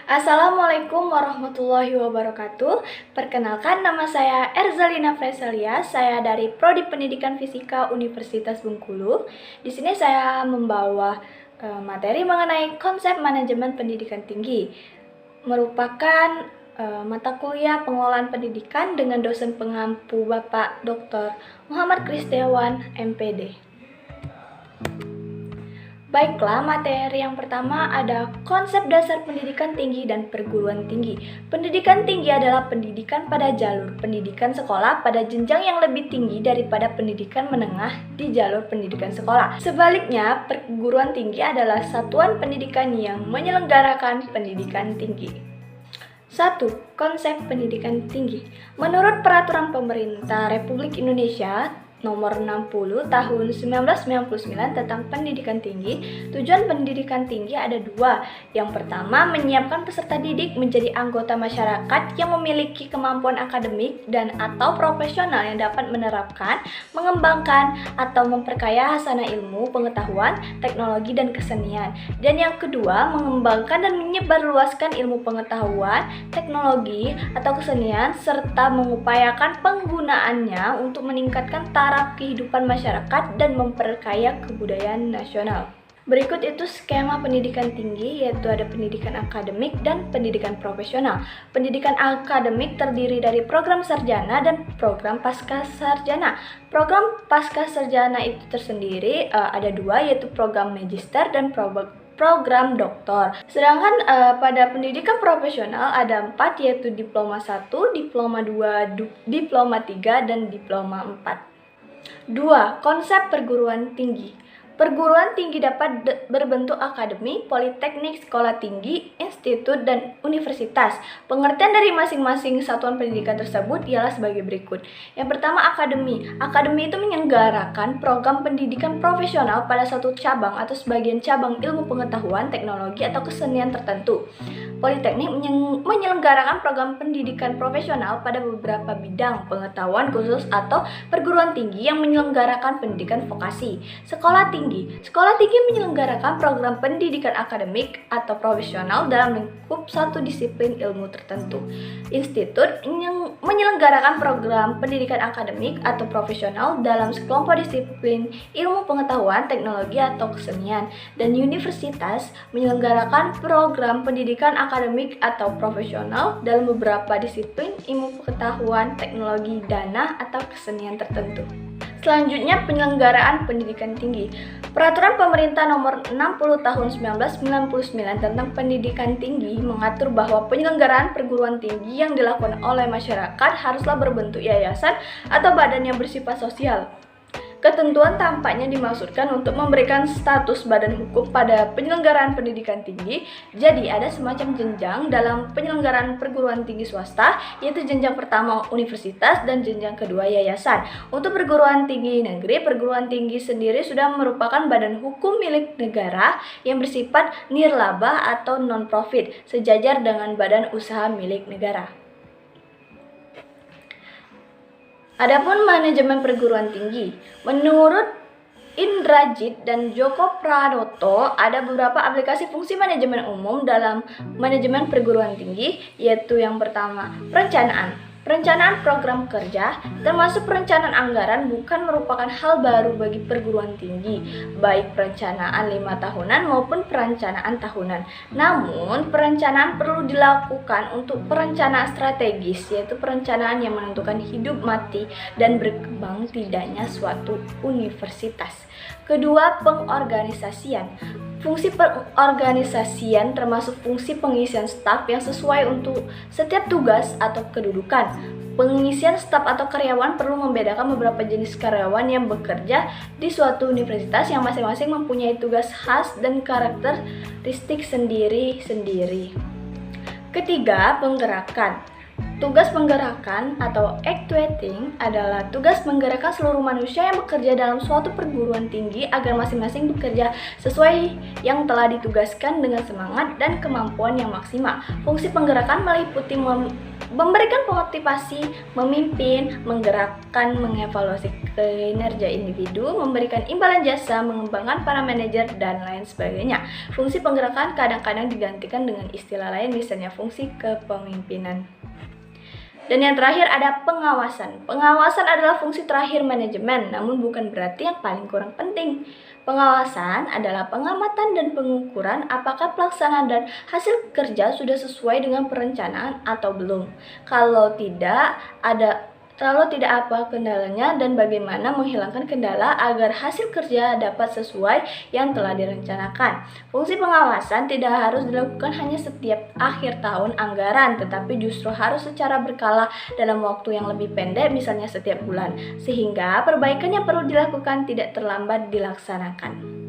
Assalamualaikum warahmatullahi wabarakatuh. Perkenalkan, nama saya Erzalina Freselia. Saya dari Prodi Pendidikan Fisika Universitas Bengkulu. Di sini saya membawa materi mengenai konsep manajemen pendidikan tinggi. Merupakan mata kuliah pengelolaan pendidikan dengan dosen pengampu Bapak Dr. Muhammad Kristiawan, MPD. Baiklah, materi yang pertama ada konsep dasar pendidikan tinggi dan perguruan tinggi. Pendidikan tinggi adalah pendidikan pada jalur pendidikan sekolah pada jenjang yang lebih tinggi daripada pendidikan menengah di jalur pendidikan sekolah. Sebaliknya, perguruan tinggi adalah satuan pendidikan yang menyelenggarakan pendidikan tinggi. 1. Konsep pendidikan tinggi. Menurut Peraturan Pemerintah Republik Indonesia Nomor 60 Tahun 1999 tentang pendidikan tinggi, tujuan pendidikan tinggi ada dua. Yang pertama, menyiapkan peserta didik menjadi anggota masyarakat yang memiliki kemampuan akademik dan atau profesional yang dapat menerapkan, mengembangkan, atau memperkaya hasanah ilmu, pengetahuan, teknologi, dan kesenian. Dan yang kedua, mengembangkan dan menyebarluaskan ilmu pengetahuan, teknologi, atau kesenian, serta mengupayakan penggunaannya untuk meningkatkan taraf kehidupan masyarakat dan memperkaya kebudayaan nasional. Berikut itu skema pendidikan tinggi, yaitu ada pendidikan akademik dan pendidikan profesional. Pendidikan akademik terdiri dari program sarjana dan program pasca sarjana. Program pasca sarjana itu tersendiri ada dua, yaitu program magister dan program doktor. Sedangkan pada pendidikan profesional ada 4, yaitu diploma 1, diploma 2, diploma 3, dan diploma 4. 2. Konsep perguruan tinggi. Perguruan tinggi dapat berbentuk akademi, politeknik, sekolah tinggi, institut, dan universitas. Pengertian dari masing-masing satuan pendidikan tersebut ialah sebagai berikut. Yang pertama, akademi. Akademi itu menyelenggarakan program pendidikan profesional pada suatu cabang atau sebagian cabang ilmu pengetahuan, teknologi, atau kesenian tertentu. Politeknik menyelenggarakan program pendidikan profesional pada beberapa bidang pengetahuan khusus atau perguruan tinggi yang menyelenggarakan pendidikan vokasi. Sekolah tinggi menyelenggarakan program pendidikan akademik atau profesional dalam lingkup satu disiplin ilmu tertentu. Institut menyelenggarakan program pendidikan akademik atau profesional dalam sekelompok disiplin ilmu pengetahuan, teknologi, atau kesenian. Dan universitas menyelenggarakan program pendidikan akademik atau profesional dalam beberapa disiplin ilmu pengetahuan, teknologi, dana, atau kesenian tertentu. Selanjutnya, penyelenggaraan pendidikan tinggi. Peraturan Pemerintah Nomor 60 Tahun 1999 tentang pendidikan tinggi mengatur bahwa penyelenggaraan perguruan tinggi yang dilakukan oleh masyarakat haruslah berbentuk yayasan atau badan yang bersifat sosial. Ketentuan tampaknya dimaksudkan untuk memberikan status badan hukum pada penyelenggaraan pendidikan tinggi. Jadi ada semacam jenjang dalam penyelenggaraan perguruan tinggi swasta, yaitu jenjang pertama universitas dan jenjang kedua yayasan. Untuk perguruan tinggi negeri, perguruan tinggi sendiri sudah merupakan badan hukum milik negara yang bersifat nirlaba atau non-profit, sejajar dengan badan usaha milik negara. Adapun manajemen perguruan tinggi, menurut Indrajit dan Joko Pranoto, ada beberapa aplikasi fungsi manajemen umum dalam manajemen perguruan tinggi, yaitu yang pertama, perencanaan. Perencanaan program kerja, termasuk perencanaan anggaran, bukan merupakan hal baru bagi perguruan tinggi, baik perencanaan 5 tahunan maupun perencanaan tahunan. Namun, perencanaan perlu dilakukan untuk perencanaan strategis, yaitu perencanaan yang menentukan hidup mati dan berkembang tidaknya suatu universitas. Kedua, pengorganisasian. Fungsi pengorganisasian termasuk fungsi pengisian staf yang sesuai untuk setiap tugas atau kedudukan. Pengisian staf atau karyawan perlu membedakan beberapa jenis karyawan yang bekerja di suatu universitas yang masing-masing mempunyai tugas khas dan karakteristik sendiri-sendiri. Ketiga, penggerakan. Tugas menggerakkan atau actuating adalah tugas menggerakkan seluruh manusia yang bekerja dalam suatu perguruan tinggi agar masing-masing bekerja sesuai yang telah ditugaskan dengan semangat dan kemampuan yang maksimal. Fungsi penggerakan meliputi memberikan motivasi, memimpin, menggerakkan, mengevaluasi kinerja individu, memberikan imbalan jasa, mengembangkan para manajer, dan lain sebagainya. Fungsi penggerakan kadang-kadang digantikan dengan istilah lain, misalnya fungsi kepemimpinan. Dan yang terakhir ada pengawasan. Pengawasan adalah fungsi terakhir manajemen, namun bukan berarti yang paling kurang penting. Pengawasan adalah pengamatan dan pengukuran apakah pelaksanaan dan hasil kerja sudah sesuai dengan perencanaan atau belum. Kalau tidak, apa kendalanya dan bagaimana menghilangkan kendala agar hasil kerja dapat sesuai yang telah direncanakan. Fungsi pengawasan tidak harus dilakukan hanya setiap akhir tahun anggaran, tetapi justru harus secara berkala dalam waktu yang lebih pendek, misalnya setiap bulan, sehingga perbaikan yang perlu dilakukan tidak terlambat dilaksanakan.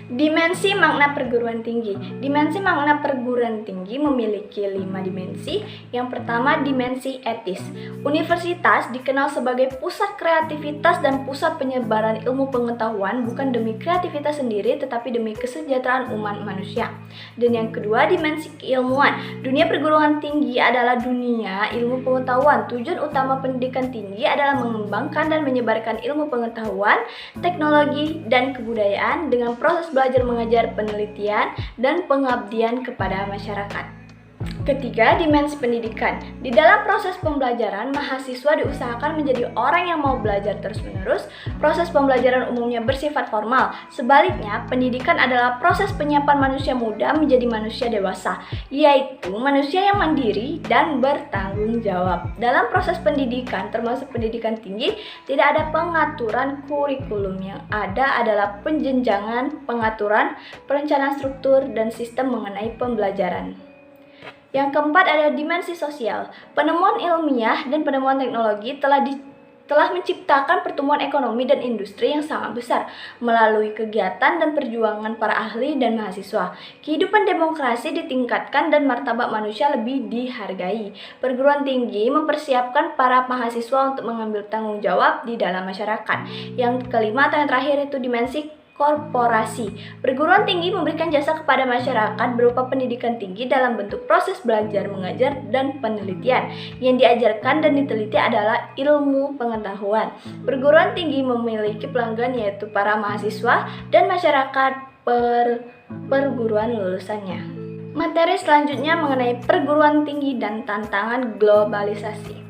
Dimensi makna perguruan tinggi. Dimensi makna perguruan tinggi memiliki 5 dimensi. Yang pertama, dimensi etis. Universitas dikenal sebagai pusat kreativitas dan pusat penyebaran ilmu pengetahuan bukan demi kreativitas sendiri tetapi demi kesejahteraan umat manusia. Dan yang kedua, dimensi keilmuan. Dunia perguruan tinggi adalah dunia ilmu pengetahuan. Tujuan utama pendidikan tinggi adalah mengembangkan dan menyebarkan ilmu pengetahuan, teknologi, dan kebudayaan dengan proses belajar mengajar, penelitian, dan pengabdian kepada masyarakat. Ketiga, dimensi pendidikan. Di dalam proses pembelajaran, mahasiswa diusahakan menjadi orang yang mau belajar terus-menerus. Proses pembelajaran umumnya bersifat formal. Sebaliknya, pendidikan adalah proses penyiapan manusia muda menjadi manusia dewasa, yaitu manusia yang mandiri dan bertanggung jawab. Dalam proses pendidikan, termasuk pendidikan tinggi, tidak ada pengaturan kurikulum. Yang ada adalah penjenjangan, pengaturan, perencanaan struktur, dan sistem mengenai pembelajaran. Yang keempat ada dimensi sosial. Penemuan ilmiah dan penemuan teknologi telah menciptakan pertumbuhan ekonomi dan industri yang sangat besar melalui kegiatan dan perjuangan para ahli dan mahasiswa. Kehidupan demokrasi ditingkatkan dan martabat manusia lebih dihargai. Perguruan tinggi mempersiapkan para mahasiswa untuk mengambil tanggung jawab di dalam masyarakat. Yang kelima atau yang terakhir itu dimensi korporasi. Perguruan tinggi memberikan jasa kepada masyarakat berupa pendidikan tinggi dalam bentuk proses belajar mengajar dan penelitian. Yang diajarkan dan diteliti adalah ilmu pengetahuan. Perguruan tinggi memiliki pelanggan yaitu para mahasiswa dan masyarakat perguruan lulusannya. Materi selanjutnya mengenai perguruan tinggi dan tantangan globalisasi.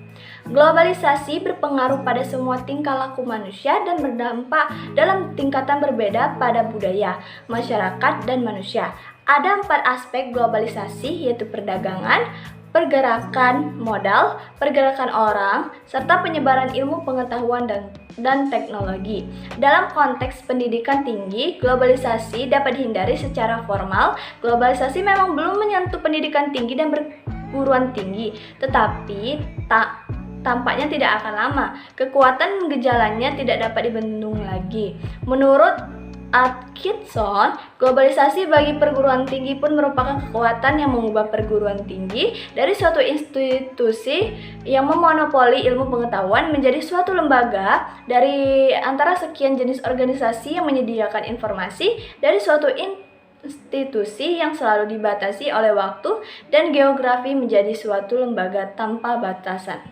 Globalisasi berpengaruh pada semua tingkah laku manusia dan berdampak dalam tingkatan berbeda pada budaya, masyarakat, dan manusia. Ada 4 aspek globalisasi yaitu perdagangan, pergerakan modal, pergerakan orang, serta penyebaran ilmu pengetahuan dan teknologi. Dalam konteks pendidikan tinggi, globalisasi dapat dihindari secara formal. Globalisasi memang belum menyentuh pendidikan tinggi dan perguruan tinggi, tetapi tampaknya tidak akan lama. Kekuatan gejalanya tidak dapat dibendung lagi. Menurut Atkinson, globalisasi bagi perguruan tinggi pun merupakan kekuatan yang mengubah perguruan tinggi dari suatu institusi yang memonopoli ilmu pengetahuan menjadi suatu lembaga dari antara sekian jenis organisasi yang menyediakan informasi dari suatu institusi yang selalu dibatasi oleh waktu dan geografi menjadi suatu lembaga tanpa batasan.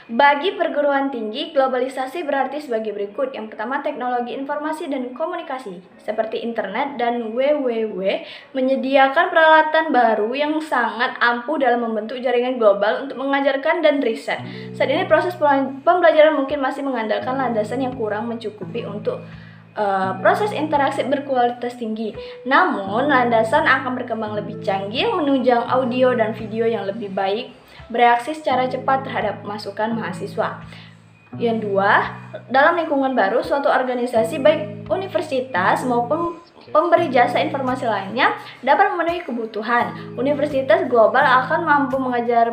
Bagi perguruan tinggi, globalisasi berarti sebagai berikut. Yang pertama, teknologi informasi dan komunikasi seperti internet dan www menyediakan peralatan baru yang sangat ampuh dalam membentuk jaringan global untuk mengajarkan dan riset. Saat ini proses pembelajaran mungkin masih mengandalkan landasan yang kurang mencukupi untuk proses interaksi berkualitas tinggi. Namun, landasan akan berkembang lebih canggih yang menunjang audio dan video yang lebih baik, bereaksi secara cepat terhadap masukan mahasiswa. Yang dua, dalam lingkungan baru, suatu organisasi baik universitas maupun pemberi jasa informasi lainnya dapat memenuhi kebutuhan. Universitas global akan mampu mengajar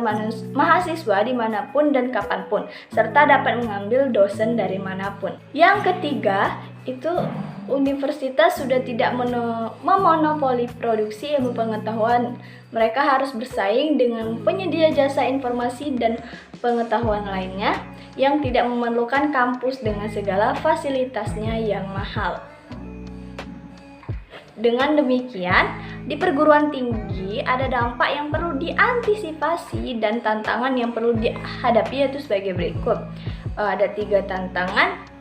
mahasiswa dimanapun dan kapanpun, serta dapat mengambil dosen dari manapun. Yang ketiga, itu Universitas sudah tidak memonopoli produksi ilmu pengetahuan. Mereka harus bersaing dengan penyedia jasa informasi dan pengetahuan lainnya yang tidak memerlukan kampus dengan segala fasilitasnya yang mahal. Dengan demikian, di perguruan tinggi ada dampak yang perlu diantisipasi dan tantangan yang perlu dihadapi, yaitu sebagai berikut. Ada 3 tantangan.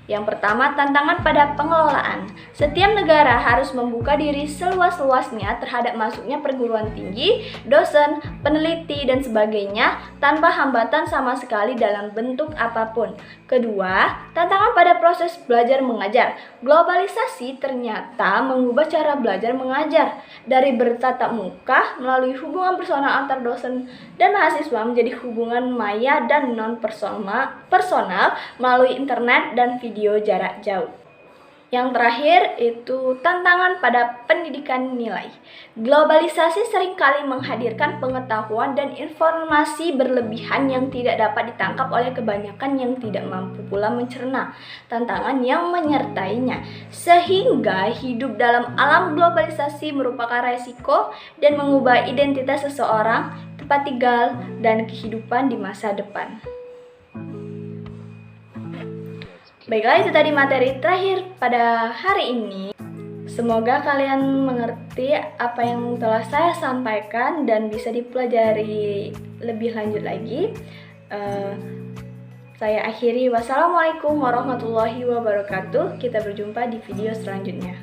Yang pertama, tantangan pada pengelolaan. Setiap negara harus membuka diri seluas-luasnya terhadap masuknya perguruan tinggi, dosen, peneliti, dan sebagainya tanpa hambatan sama sekali dalam bentuk apapun. Kedua, tantangan pada proses belajar mengajar. Globalisasi ternyata mengubah cara belajar mengajar dari bertatap muka melalui hubungan personal antar dosen dan mahasiswa menjadi hubungan maya dan non-personal melalui internet dan video jarak jauh. Yang terakhir itu tantangan pada pendidikan nilai. Globalisasi seringkali menghadirkan pengetahuan dan informasi berlebihan yang tidak dapat ditangkap oleh kebanyakan yang tidak mampu pula mencerna tantangan yang menyertainya. Sehingga hidup dalam alam globalisasi merupakan resiko dan mengubah identitas seseorang, tempat tinggal, dan kehidupan di masa depan. Baiklah, itu tadi materi terakhir pada hari ini. Semoga kalian mengerti apa yang telah saya sampaikan dan bisa dipelajari lebih lanjut lagi. Saya akhiri. Wassalamualaikum warahmatullahi wabarakatuh. Kita berjumpa di video selanjutnya.